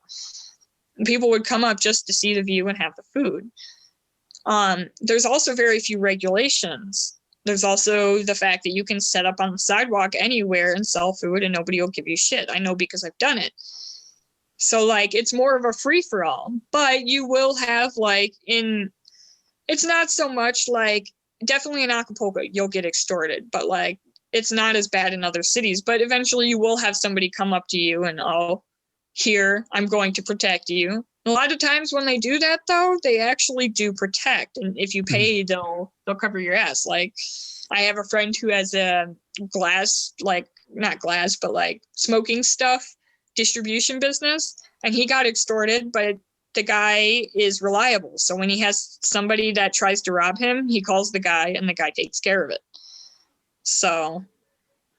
And people would come up just to see the view and have the food. There's also very few regulations. There's also the fact that you can set up on the sidewalk anywhere and sell food and nobody will give you shit. I know because I've done it. So, like, it's more of a free-for-all. But you will have, like, it's not so much like, definitely in Acapulco, you'll get extorted, but, like, it's not as bad in other cities. But eventually you will have somebody come up to you and, oh, here, I'm going to protect you. A lot of times when they do that, though, they actually do protect. And if you pay, they'll cover your ass. Like, I have a friend who has a glass, like, not glass, but like smoking stuff distribution business. And he got extorted, but the guy is reliable. So when he has somebody that tries to rob him, he calls the guy and the guy takes care of it. So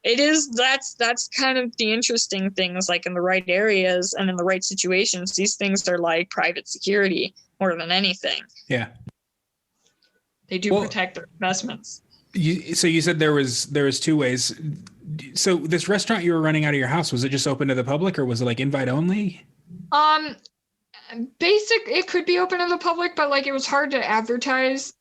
that's kind of the interesting things, like in the right areas and in the right situations, these things are like private security more than anything. Yeah. They do protect their investments. So you said there was two ways. So this restaurant you were running out of your house, was it just open to the public or was it like invite only? It could be open to the public, but like it was hard to advertise.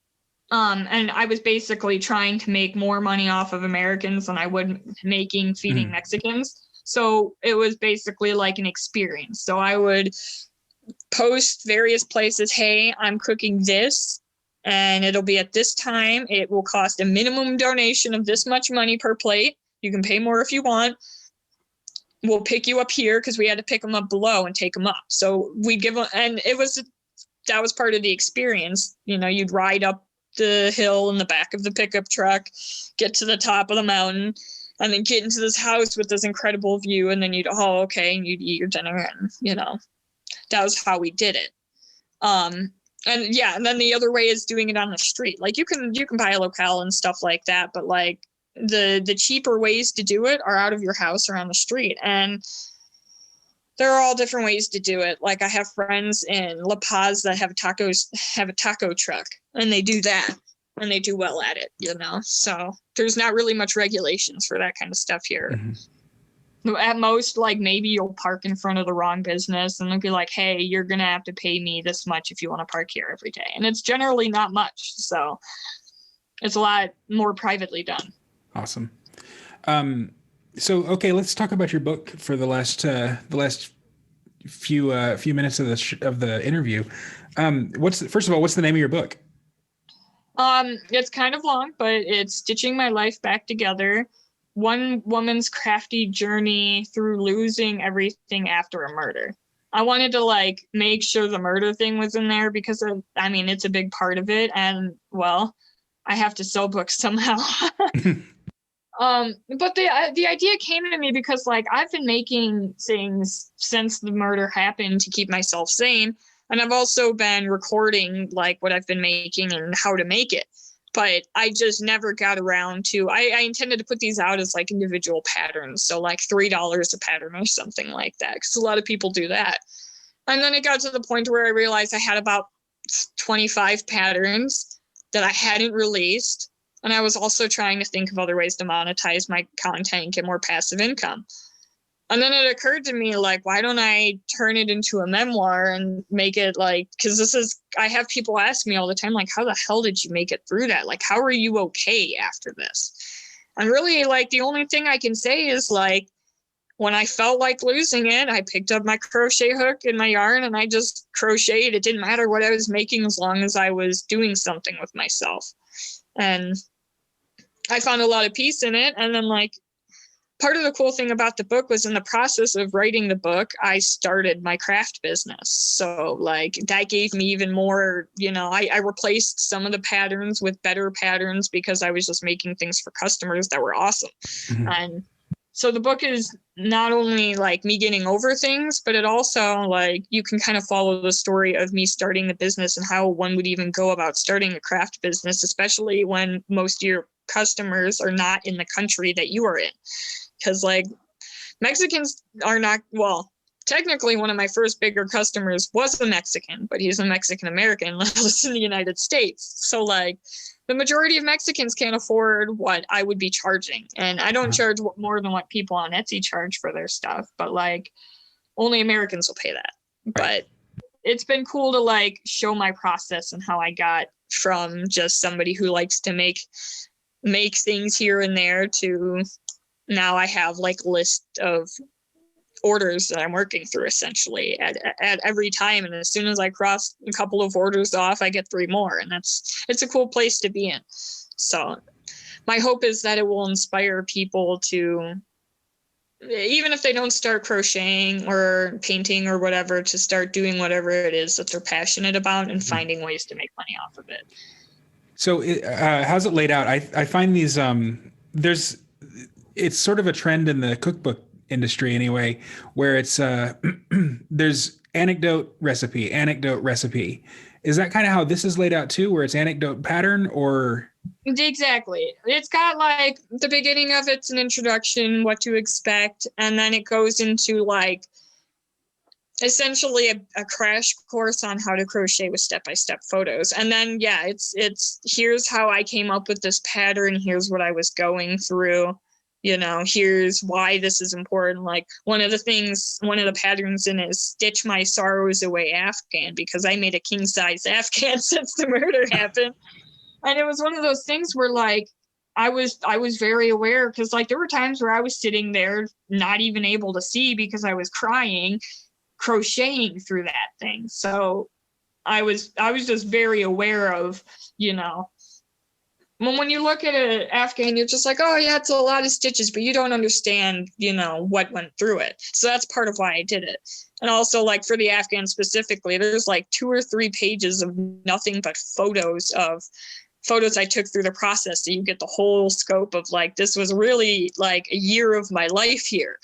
And I was basically trying to make more money off of Americans than I would feeding Mexicans. So it was basically like an experience. So I would post various places, hey, I'm cooking this, and it'll be at this time. It will cost a minimum donation of this much money per plate. You can pay more if you want. We'll pick you up here, because we had to pick them up below and take them up. So we'd give them, and that was part of the experience. You know, you'd ride up the hill in the back of the pickup truck, get to the top of the mountain, and then get into this house with this incredible view. And then and you'd eat your dinner, and, you know, that was how we did it. And then the other way is doing it on the street. Like you can buy a locale and stuff like that, but like the cheaper ways to do it are out of your house or on the street. And there are all different ways to do it. Like I have friends in La Paz that have a taco truck, and they do that, and they do well at it, you know? So there's not really much regulations for that kind of stuff here. Mm-hmm. At most, like maybe you'll park in front of the wrong business and they'll be like, hey, you're going to have to pay me this much if you want to park here every day. And it's generally not much. So it's a lot more privately done. Awesome. So, okay, let's talk about your book for the last few minutes of the interview. First of all, what's the name of your book? It's kind of long, but it's Stitching My Life Back Together. one woman's crafty journey through losing everything after a murder. I wanted to like make sure the murder thing was in there because I mean, it's a big part of it. And well, I have to sell books somehow. But the idea came to me because like I've been making things since the murder happened to keep myself sane. And I've also been recording like what I've been making and how to make it. But I just never got around to, I intended to put these out as like individual patterns. So like $3 a pattern or something like that. Because a lot of people do that. And then it got to the point where I realized I had about 25 patterns that I hadn't released. And I was also trying to think of other ways to monetize my content and get more passive income. And then it occurred to me, like, why don't I turn it into a memoir and make it like, because I have people ask me all the time, like, how the hell did you make it through that? Like, how are you okay after this? And really, like, the only thing I can say is, like, when I felt like losing it, I picked up my crochet hook and my yarn and I just crocheted. It didn't matter what I was making as long as I was doing something with myself. And I found a lot of peace in it. And then, like, part of the cool thing about the book was in the process of writing the book, I started my craft business. So like that gave me even more, I replaced some of the patterns with better patterns because I was just making things for customers that were awesome. Mm-hmm. And so the book is not only like me getting over things, but it also like you can kind of follow the story of me starting the business and how one would even go about starting a craft business, especially when most of your customers are not in the country that you are in. Because like Mexicans are not, well, technically one of my first bigger customers was a Mexican, but he's a Mexican American and lives in the United States. So like the majority of Mexicans can't afford what I would be charging. And I don't charge more than what people on Etsy charge for their stuff, but like only Americans will pay that. But it's been cool to like show my process and how I got from just somebody who likes to make things here and there to now I have like a list of orders that I'm working through essentially at every time. And as soon as I cross a couple of orders off, I get 3 more. And it's a cool place to be in. So my hope is that it will inspire people to, even if they don't start crocheting or painting or whatever, to start doing whatever it is that they're passionate about and finding ways to make money off of it. So how's it laid out? I find these, it's sort of a trend in the cookbook industry anyway, where it's there's anecdote recipe. Is that kind of how this is laid out too, where it's anecdote pattern or? Exactly. It's got like the beginning of it's an introduction, what to expect, and then it goes into like essentially a crash course on how to crochet with step-by-step photos. And then it's here's how I came up with this pattern, here's what I was going through. Here's why this is important. Like one of the patterns in it is stitch my sorrows away Afghan, because I made a king size Afghan since the murder happened. And it was one of those things where like, I was very aware because like there were times where I was sitting there not even able to see because I was crying, crocheting through that thing. So I was just very aware of, when you look at an Afghan, you're just like, oh yeah, it's a lot of stitches, but you don't understand, what went through it. So that's part of why I did it. And also like for the Afghan specifically, there's like 2 or 3 pages of nothing but photos I took through the process. So you get the whole scope of like, this was really like a year of my life here,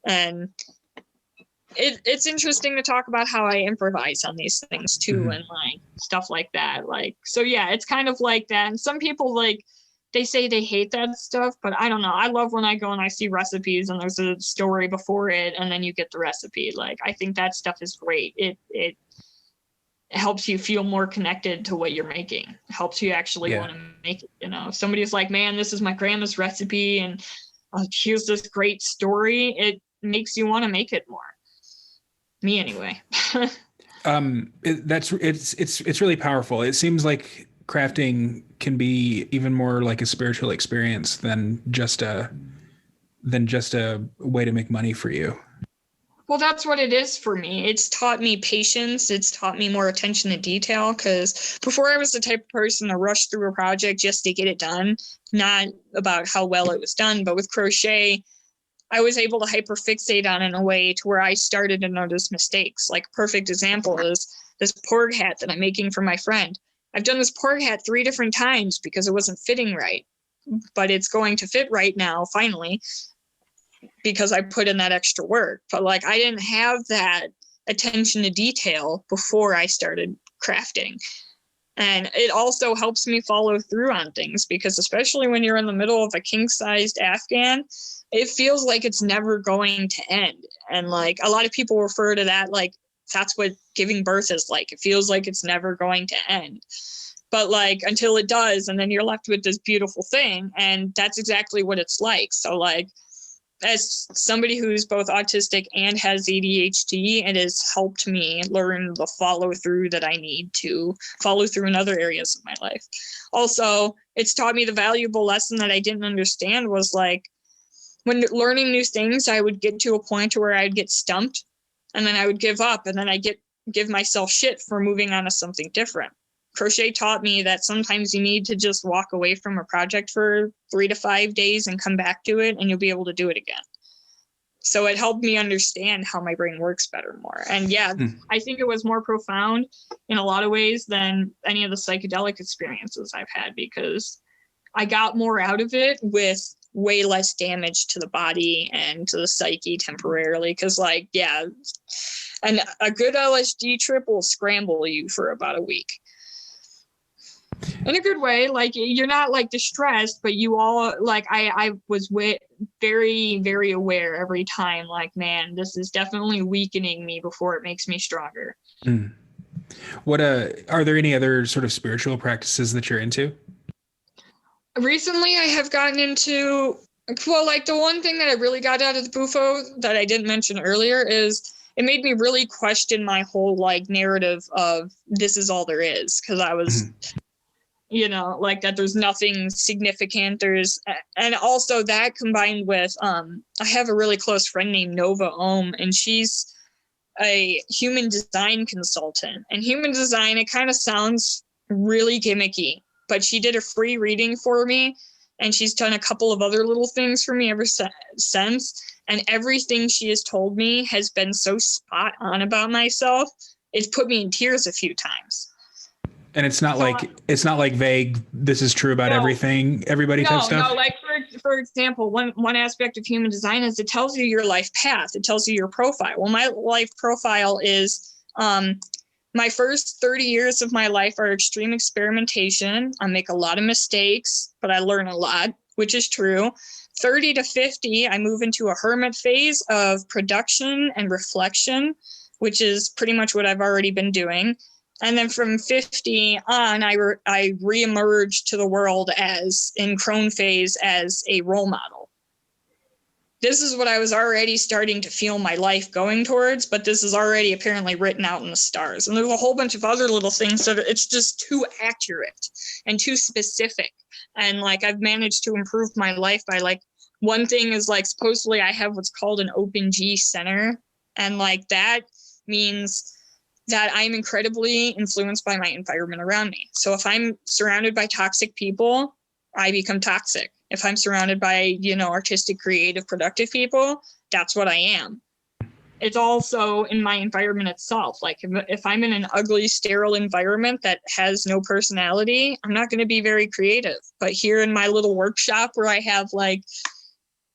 and it's interesting to talk about how I improvise on these things too, and like stuff like that. Like, so yeah, it's kind of like that. And some people like, they say they hate that stuff, but I don't know. I love when I go and I see recipes and there's a story before it and then you get the recipe. Like, I think that stuff is great. It helps you feel more connected to what you're making. It helps you actually want to make it. If somebody's like, man, this is my grandma's recipe and here's this great story, it makes you want to make it more. Me anyway. It's really powerful. It seems like crafting can be even more like a spiritual experience than just a way to make money for you. Well, that's what it is for me. It's taught me patience. It's taught me more attention to detail, because before I was the type of person to rush through a project just to get it done, not about how well it was done. But with crochet, I was able to hyperfixate on it in a way to where I started to notice mistakes. Like a perfect example is this porg hat that I'm making for my friend. I've done this porg hat 3 different times because it wasn't fitting right, but it's going to fit right now, finally, because I put in that extra work. But like, I didn't have that attention to detail before I started crafting. And it also helps me follow through on things, because especially when you're in the middle of a king-sized Afghan, it feels like it's never going to end. And like, a lot of people refer to that like that's what giving birth is like. It feels like it's never going to end. But like, until it does, and then you're left with this beautiful thing. And that's exactly what it's like. So like, as somebody who's both autistic and has ADHD, it has helped me learn the follow through that I need to follow through in other areas of my life. Also, it's taught me the valuable lesson that I didn't understand was like, when learning new things, I would get to a point where I'd get stumped, and then I would give up, and then I give myself shit for moving on to something different. Crochet taught me that sometimes you need to just walk away from a project for 3 to 5 days and come back to it, and you'll be able to do it again. So it helped me understand how my brain works better more. And yeah, I think it was more profound in a lot of ways than any of the psychedelic experiences I've had, because I got more out of it with way less damage to the body and to the psyche temporarily. Because like, yeah, and a good LSD trip will scramble you for about a week. In a good way, like you're not like distressed, but you all like I was very, very aware every time, like, man, this is definitely weakening me before it makes me stronger. What are there any other sort of spiritual practices that you're into? Recently, I have gotten into, well, like the one thing that I really got out of the Bufo that I didn't mention earlier is it made me really question my whole like narrative of this is all there is, because I was you know, like that there's nothing significant. And also that combined with, I have a really close friend named Nova Ohm, and she's a human design consultant. And human design, it kind of sounds really gimmicky, but she did a free reading for me, and she's done a couple of other little things for me ever since. And everything she has told me has been so spot on about myself. It's put me in tears a few times. And it's not like vague, this is true about everybody type stuff. No, like for example, one aspect of human design is it tells you your life path. It tells you your profile. Well, my life profile is my first 30 years of my life are extreme experimentation. I make a lot of mistakes, but I learn a lot, which is true. 30 to 50, I move into a hermit phase of production and reflection, which is pretty much what I've already been doing. And then from 50 on, I reemerge to the world as in crone phase as a role model. This is what I was already starting to feel my life going towards, but this is already apparently written out in the stars. And there's a whole bunch of other little things that it's just too accurate and too specific. And like, I've managed to improve my life by like, one thing is like, supposedly I have what's called an open G center. And like, that means that I'm incredibly influenced by my environment around me. So if I'm surrounded by toxic people, I become toxic. If I'm surrounded by, you know, artistic, creative, productive people, that's what I am. It's also in my environment itself. Like if I'm in an ugly, sterile environment that has no personality, I'm not going to be very creative. But here in my little workshop where I have like,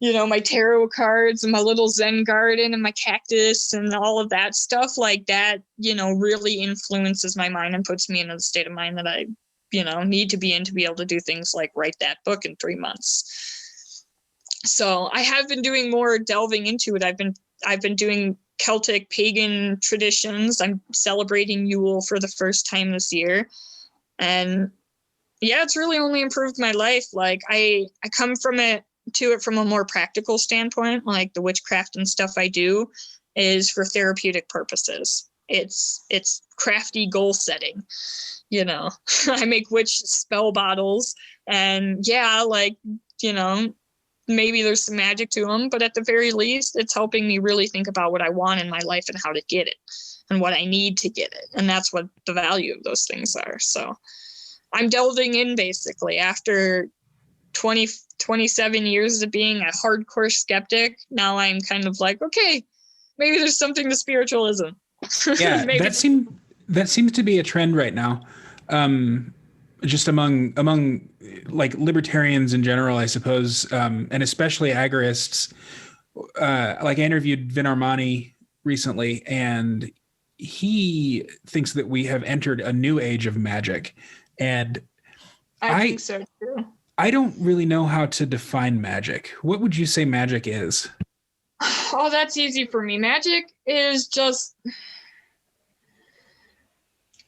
you know, my tarot cards and my little Zen garden and my cactus and all of that stuff like that, you know, really influences my mind and puts me in a state of mind that I, you know, need to be in to be able to do things like write that book in 3 months. So I have been doing more delving into it. I've been doing Celtic pagan traditions. I'm celebrating Yule for the first time this year. And yeah, it's really only improved my life. Like I come from it from a more practical standpoint. Like the witchcraft and stuff I do is for therapeutic purposes. It's crafty goal setting, you know. I make witch spell bottles, and yeah, like, you know, maybe there's some magic to them, but at the very least, it's helping me really think about what I want in my life and how to get it and what I need to get it. And that's what the value of those things are. So I'm delving in basically after 27 years of being a hardcore skeptic. Now I'm kind of like, okay, maybe there's something to spiritualism. Yeah, that seems to be a trend right now. Just among like libertarians in general, I suppose, and especially agorists. Like I interviewed Vin Armani recently, and he thinks that we have entered a new age of magic. And I think so too. I don't really know how to define magic. What would you say magic is? Oh, that's easy for me. Magic is just,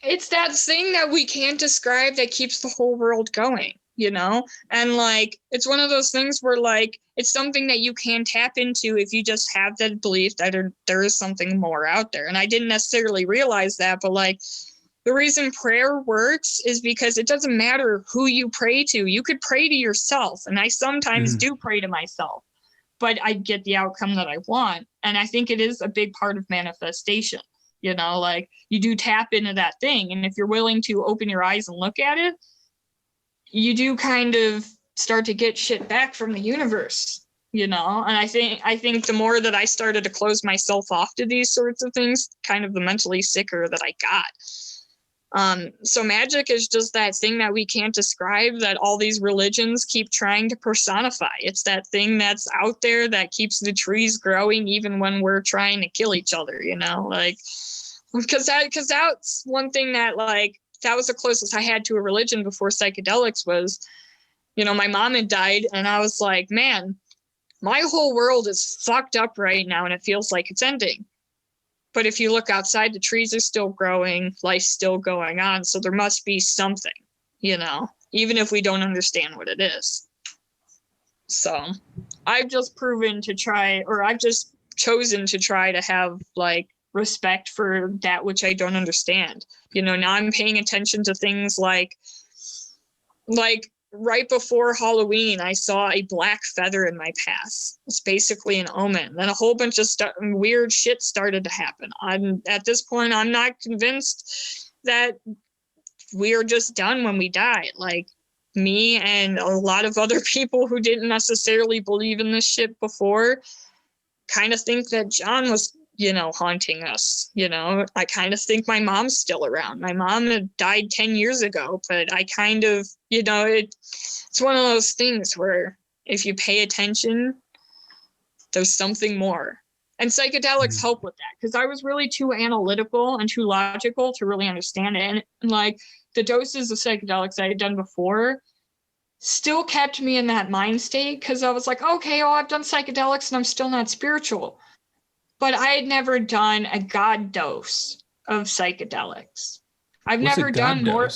it's that thing that we can't describe that keeps the whole world going, you know? And like, it's one of those things where like, it's something that you can tap into if you just have that belief that there is something more out there. And I didn't necessarily realize that, but like, the reason prayer works is because it doesn't matter who you pray to. You could pray to yourself. And I sometimes do pray to myself, but I get the outcome that I want. And I think it is a big part of manifestation. You know, like you do tap into that thing. And if you're willing to open your eyes and look at it, you do kind of start to get shit back from the universe, you know? And I think the more that I started to close myself off to these sorts of things, kind of the mentally sicker that I got. So magic is just that thing that we can't describe, that all these religions keep trying to personify. It's that thing that's out there that keeps the trees growing even when we're trying to kill each other, you know, like, because that's one thing that like, that was the closest I had to a religion before psychedelics was, you know, my mom had died and I was like, man, my whole world is fucked up right now and it feels like it's ending. But if you look outside, the trees are still growing, life's still going on. So there must be something, you know, even if we don't understand what it is. So I've just chosen to try to have like respect for that which I don't understand. You know, now I'm paying attention to things like right before Halloween, I saw a black feather in my path. It's basically an omen. Then a whole bunch of weird shit started to happen. At this point, I'm not convinced that we are just done when we die. Like me and a lot of other people who didn't necessarily believe in this shit before kind of think that John was, you know, haunting us. You know, I kind of think my mom's still around. My mom had died 10 years ago, but I kind of, you know, it's one of those things where if you pay attention, there's something more. And psychedelics help with that because I was really too analytical and too logical to really understand it. And like the doses of psychedelics I had done before still kept me in that mind state because I was like, okay, oh, I've done psychedelics and I'm still not spiritual. But I had never done a God dose of psychedelics. I've never done more.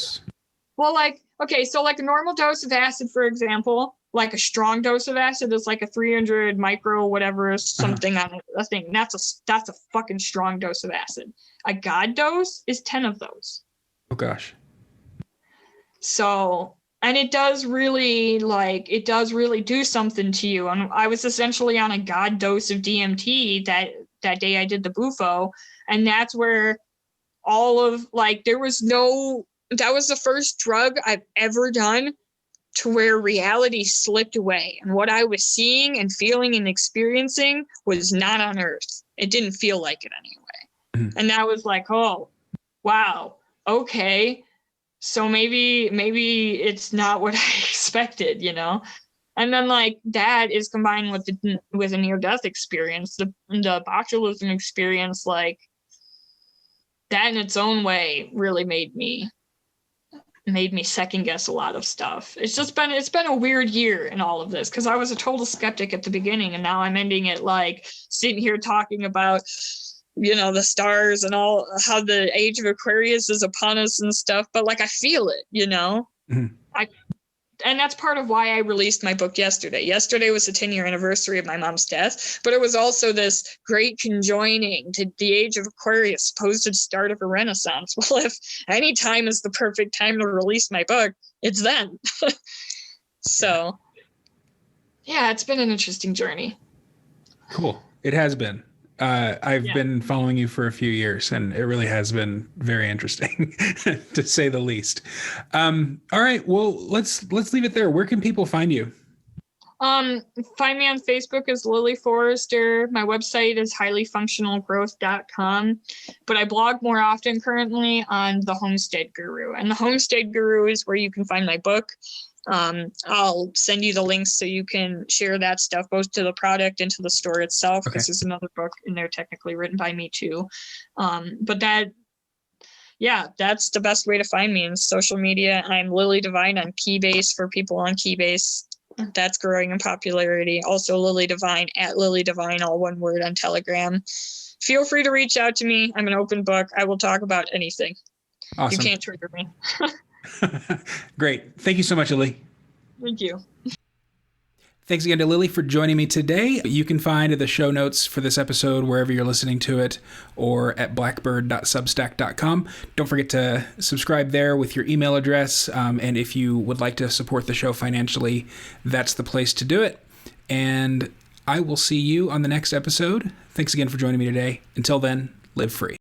Well, like, okay, so like a normal dose of acid, for example, like a strong dose of acid is like a 300 micro, whatever, something on a thing. That's a fucking strong dose of acid. A God dose is 10 of those. Oh, gosh. So, and it does really do something to you. And I was essentially on a God dose of DMT that day I did the Bufo. And that's where all of like, that was the first drug I've ever done to where reality slipped away. And what I was seeing and feeling and experiencing was not on earth. It didn't feel like it anyway. And that was like, oh, wow. Okay. So maybe it's not what I expected, you know? And then like that is combined with a near-death experience, the botulism experience, like that in its own way really made me second guess a lot of stuff. It's been a weird year in all of this because I was a total skeptic at the beginning and now I'm ending it like sitting here talking about, you know, the stars and all, how the age of Aquarius is upon us and stuff. But like, I feel it, you know, and that's part of why I released my book yesterday. Yesterday was the 10-year anniversary of my mom's death, but it was also this great conjoining to the age of Aquarius, supposed start of a renaissance. Well, if any time is the perfect time to release my book, it's then. So Yeah, it's been an interesting journey. Cool. It has been. I've been following you for a few years, and it really has been very interesting, to say the least. All right. Well, let's leave it there. Where can people find you? Find me on Facebook as Lily Forrester. My website is highlyfunctionalgrowth.com, but I blog more often currently on the Homestead Guru, and the Homestead Guru is where you can find my book. I'll send you the links so you can share that stuff both to the product and to the store itself. Okay. This is another book in there technically written by me too. But that's the best way to find me in social media. I'm Lily Divine on Keybase for people on Keybase. That's growing in popularity. Also Lily Divine at Lily Divine, all one word, on Telegram. Feel free to reach out to me. I'm an open book. I will talk about anything. Awesome. You can't trigger me. Great. Thank you so much, Lily. Thank you. Thanks again to Lily for joining me today. You can find the show notes for this episode wherever you're listening to it, or at blackbird.substack.com. Don't forget to subscribe there with your email address. And if you would like to support the show financially, that's the place to do it. And I will see you on the next episode. Thanks again for joining me today. Until then, live free.